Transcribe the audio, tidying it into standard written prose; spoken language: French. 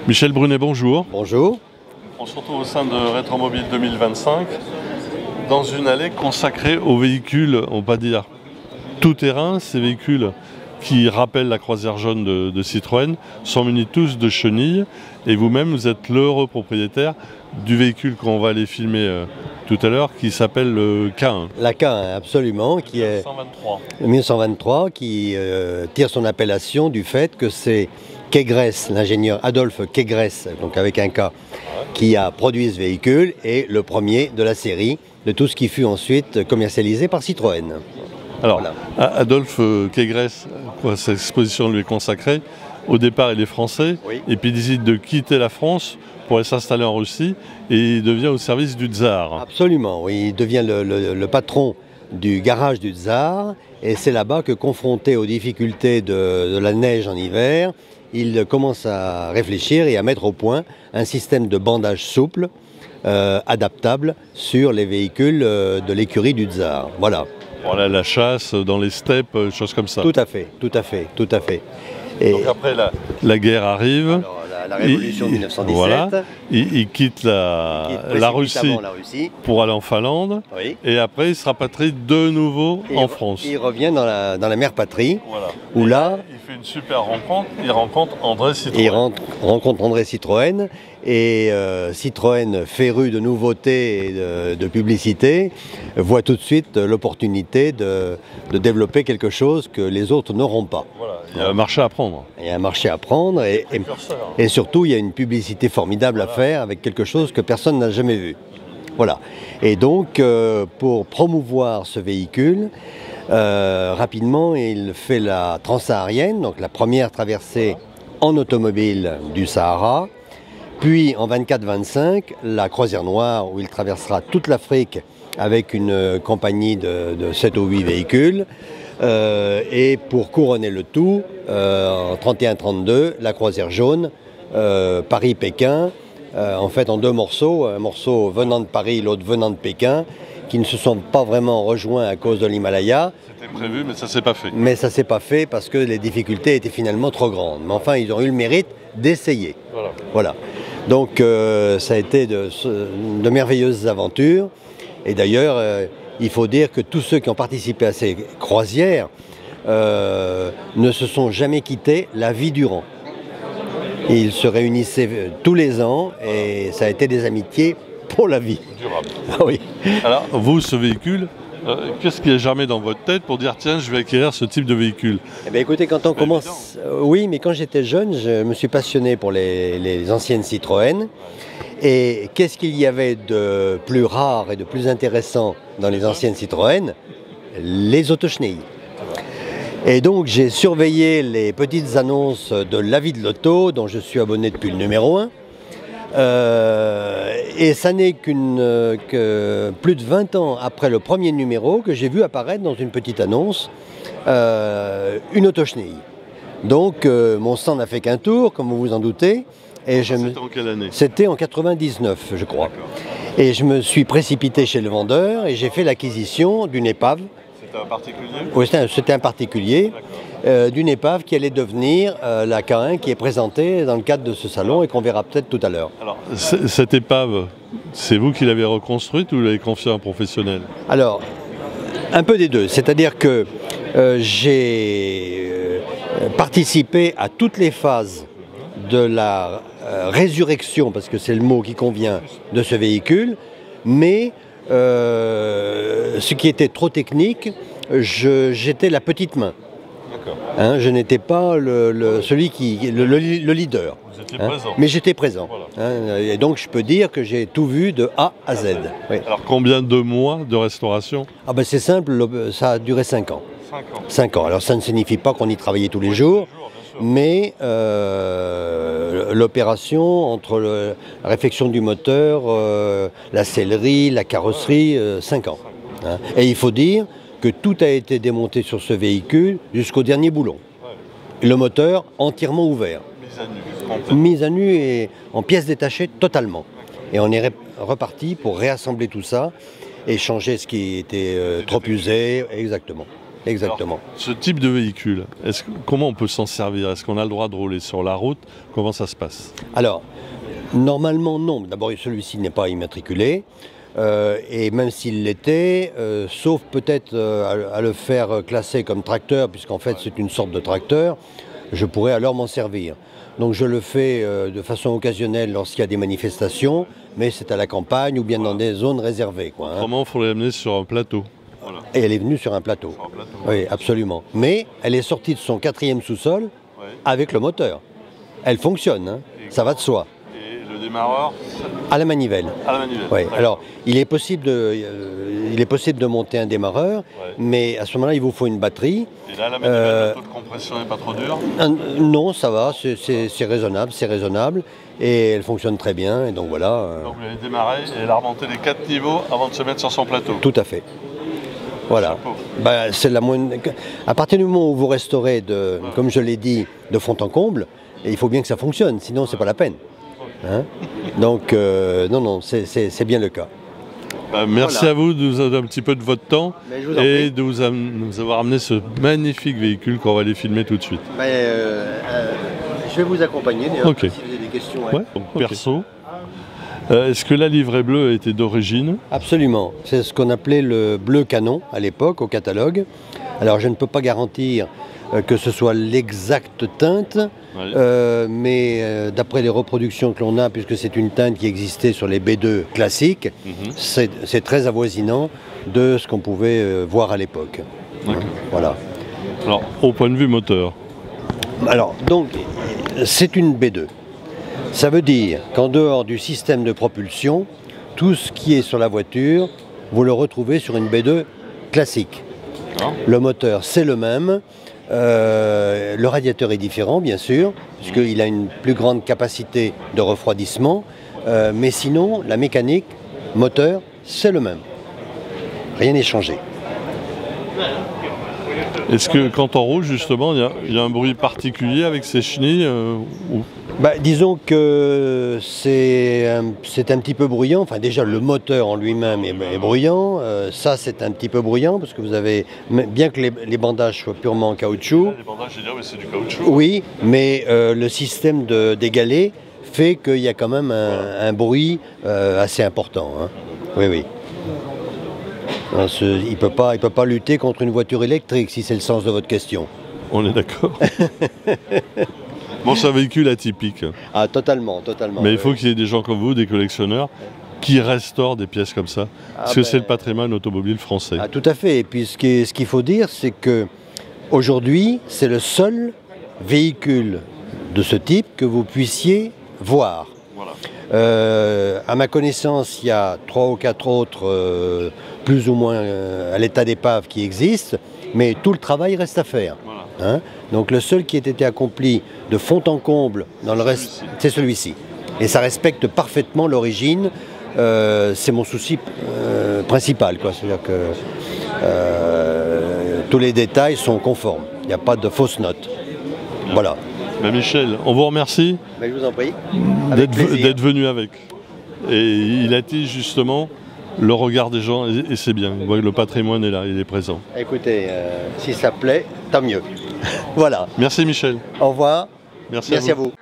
Michel Brunet, bonjour. Bonjour. On se retrouve au sein de Rétromobile 2025 dans une allée consacrée aux véhicules, on va dire tout-terrain. Ces véhicules qui rappellent la croisière jaune de Citroën sont munis tous de chenilles et vous-même vous êtes l'heureux propriétaire du véhicule qu'on va aller filmer tout à l'heure qui s'appelle le K1. La K1, absolument, qui est 1923, qui tire son appellation du fait que c'est Kegress, l'ingénieur Adolphe Kegress, donc avec un K, qui a produit ce véhicule et le premier de la série de tout ce qui fut ensuite commercialisé par Citroën. Alors, voilà. Adolphe Kegress, cette exposition lui est consacrée. Au départ, il est français, oui. Et puis il décide de quitter la France pour aller s'installer en Russie et il devient au service du tsar. Absolument, oui, il devient le patron du garage du tsar et c'est là-bas que, confronté aux difficultés de la neige en hiver, il commence à réfléchir et à mettre au point un système de bandage souple, adaptable sur les véhicules de l'écurie du tsar. Voilà. Voilà, la chasse dans les steppes, choses comme ça. Tout à fait, tout à fait, tout à fait. Et donc après la guerre arrive. Alors, la révolution de 1917. Voilà, il quitte la Russie pour aller en Finlande. Oui. Et après il se rapatrie de nouveau en France. Il revient dans la mère patrie. Voilà. Où là, il fait une super rencontre. Il rencontre André Citroën. Il rencontre André Citroën. Et Citroën, féru de nouveautés et de publicité, voit tout de suite l'opportunité de développer quelque chose que les autres n'auront pas. Voilà, il y a un marché à prendre. Il y a un marché à prendre et surtout il y a une publicité formidable à faire avec quelque chose que personne n'a jamais vu. Voilà. Et donc pour promouvoir ce véhicule, rapidement il fait la transsaharienne, donc la première traversée en automobile du Sahara. Puis en 24-25, la croisière noire où il traversera toute l'Afrique avec une compagnie de 7 ou 8 véhicules. Et pour couronner le tout, en 31-32, la croisière jaune, Paris-Pékin, en fait en deux morceaux, un morceau venant de Paris, l'autre venant de Pékin, qui ne se sont pas vraiment rejoints à cause de l'Himalaya. C'était prévu, mais ça ne s'est pas fait. Mais ça ne s'est pas fait parce que les difficultés étaient finalement trop grandes. Mais enfin, ils ont eu le mérite d'essayer. Voilà. Donc ça a été de merveilleuses aventures. Et d'ailleurs, il faut dire que tous ceux qui ont participé à ces croisières ne se sont jamais quittés la vie durant. Ils se réunissaient tous les ans et ça a été des amitiés pour la vie. Durable. Ah oui. Alors, vous, ce véhicule, qu'est-ce qui est jamais dans votre tête pour dire tiens, je vais acquérir ce type de véhicule? Eh bien, écoutez, quand on commence, oui, mais quand j'étais jeune, je me suis passionné pour les anciennes Citroën. Et qu'est-ce qu'il y avait de plus rare et de plus intéressant dans les anciennes Citroën? Les autochenilles. Et donc j'ai surveillé les petites annonces de l'avis de l'auto, dont je suis abonné depuis le numéro 1. Et ça n'est que plus de 20 ans après le premier numéro que j'ai vu apparaître dans une petite annonce une autochenille. Donc mon stand n'a fait qu'un tour, comme vous vous en doutez. C'était en quelle année? C'était en 99, je crois. Et je me suis précipité chez le vendeur et j'ai fait l'acquisition d'une épave. C'était un particulier? Oui, c'était un particulier. D'une épave qui allait devenir la K1 qui est présentée dans le cadre de ce salon et qu'on verra peut-être tout à l'heure. Alors, cette épave, c'est vous qui l'avez reconstruite ou vous l'avez confiée à un professionnel? Alors, un peu des deux. C'est-à-dire que j'ai participé à toutes les phases de la résurrection, parce que c'est le mot qui convient, de ce véhicule, mais ce qui était trop technique, j'étais la petite main. Hein, je n'étais pas le leader. Vous étiez présent. Mais j'étais présent. Voilà. Hein, et donc je peux dire que j'ai tout vu de A à Z. Oui. Alors combien de mois de restauration? Ah ben c'est simple, ça a duré 5 ans. 5 ans. 5 ans. Alors ça ne signifie pas qu'on y travaillait tous les jours, mais l'opération entre la réfection du moteur, la sellerie, la carrosserie, 5 ans. Hein. Et il faut dire que tout a été démonté sur ce véhicule jusqu'au dernier boulon. Ouais. Le moteur entièrement ouvert. Mise à nu et en pièces détachées totalement. Et on est reparti pour réassembler tout ça et changer ce qui était trop usé. Exactement. exactement. Alors, ce type de véhicule, comment on peut s'en servir? Est-ce qu'on a le droit de rouler sur la route? Comment ça se passe? Alors, normalement non. D'abord, celui-ci n'est pas immatriculé. Et même s'il l'était, sauf peut-être à le faire classer comme tracteur, puisqu'en fait c'est une sorte de tracteur, je pourrais alors m'en servir. Donc je le fais de façon occasionnelle lorsqu'il y a des manifestations, mais c'est à la campagne ou bien dans des zones réservées, quoi, hein. Autrement, il faut l'amener sur un plateau. Voilà. Et elle est venue sur un plateau. Oui, absolument. Mais elle est sortie de son 4e sous-sol avec le moteur. Elle fonctionne, hein. Ça va de soi. Et le démarreur? À la manivelle. À la manivelle. Oui. Alors, il est possible de monter un démarreur, mais à ce moment-là, il vous faut une batterie. Et là, la manivelle, le taux de compression n'est pas trop dur? Non, ça va, c'est raisonnable, et elle fonctionne très bien, et donc voilà. Donc vous avez démarré, et elle a remonté les 4 niveaux avant de se mettre sur son plateau? Tout à fait. Voilà. C'est la moindre. À partir du moment où vous restaurez, comme je l'ai dit, de fond en comble, il faut bien que ça fonctionne, sinon c'est pas la peine. Hein, donc, non, c'est bien le cas. Merci à vous de nous donner un petit peu de votre temps et de nous avoir amené ce magnifique véhicule qu'on va aller filmer tout de suite. Je vais vous accompagner, si vous avez des questions. Donc, perso, est-ce que la livrée bleue était d'origine? Absolument. C'est ce qu'on appelait le bleu canon à l'époque, au catalogue. Alors je ne peux pas garantir que ce soit l'exacte teinte, mais d'après les reproductions que l'on a, puisque c'est une teinte qui existait sur les B2 classiques, c'est très avoisinant de ce qu'on pouvait voir à l'époque. Voilà. Alors, au point de vue moteur? Alors, donc, c'est une B2. Ça veut dire qu'en dehors du système de propulsion, tout ce qui est sur la voiture, vous le retrouvez sur une B2 classique. Le moteur, c'est le même. Le radiateur est différent, bien sûr, puisqu'il a une plus grande capacité de refroidissement. Mais sinon, la mécanique, moteur, c'est le même. Rien n'est changé. Est-ce que quand on roule, justement, il y a un bruit particulier avec ces chenilles disons que c'est un petit peu bruyant. Enfin, déjà, le moteur en lui-même est bruyant. Ça, c'est un petit peu bruyant parce que vous avez, bien que les bandages soient purement en caoutchouc. Là, les bandages, c'est du caoutchouc. Oui, mais le système des galets fait qu'il y a quand même un bruit assez important, hein. Oui, oui. Il ne peut pas lutter contre une voiture électrique, si c'est le sens de votre question. On est d'accord. Bon, c'est un véhicule atypique. Ah, totalement. Mais il faut qu'il y ait des gens comme vous, des collectionneurs, qui restaurent des pièces comme ça. Parce que c'est le patrimoine automobile français. Ah, tout à fait. Et puis ce qu'il faut dire, c'est que aujourd'hui, c'est le seul véhicule de ce type que vous puissiez voir. Voilà. À ma connaissance, il y a 3 ou 4 autres, plus ou moins à l'état d'épave, qui existent, mais tout le travail reste à faire. Voilà. Hein, donc le seul qui ait été accompli de fond en comble dans le reste, c'est celui-ci. Et ça respecte parfaitement l'origine. C'est mon souci principal, quoi. C'est-à-dire que tous les détails sont conformes. Il n'y a pas de fausses notes. Bien. Voilà. Michel, on vous remercie. Je vous en prie. D'être venu avec. Et il attise justement le regard des gens, et c'est bien. Le patrimoine est là, il est présent. Écoutez, si ça plaît, tant mieux. Voilà. Merci Michel. Au revoir. Merci à vous.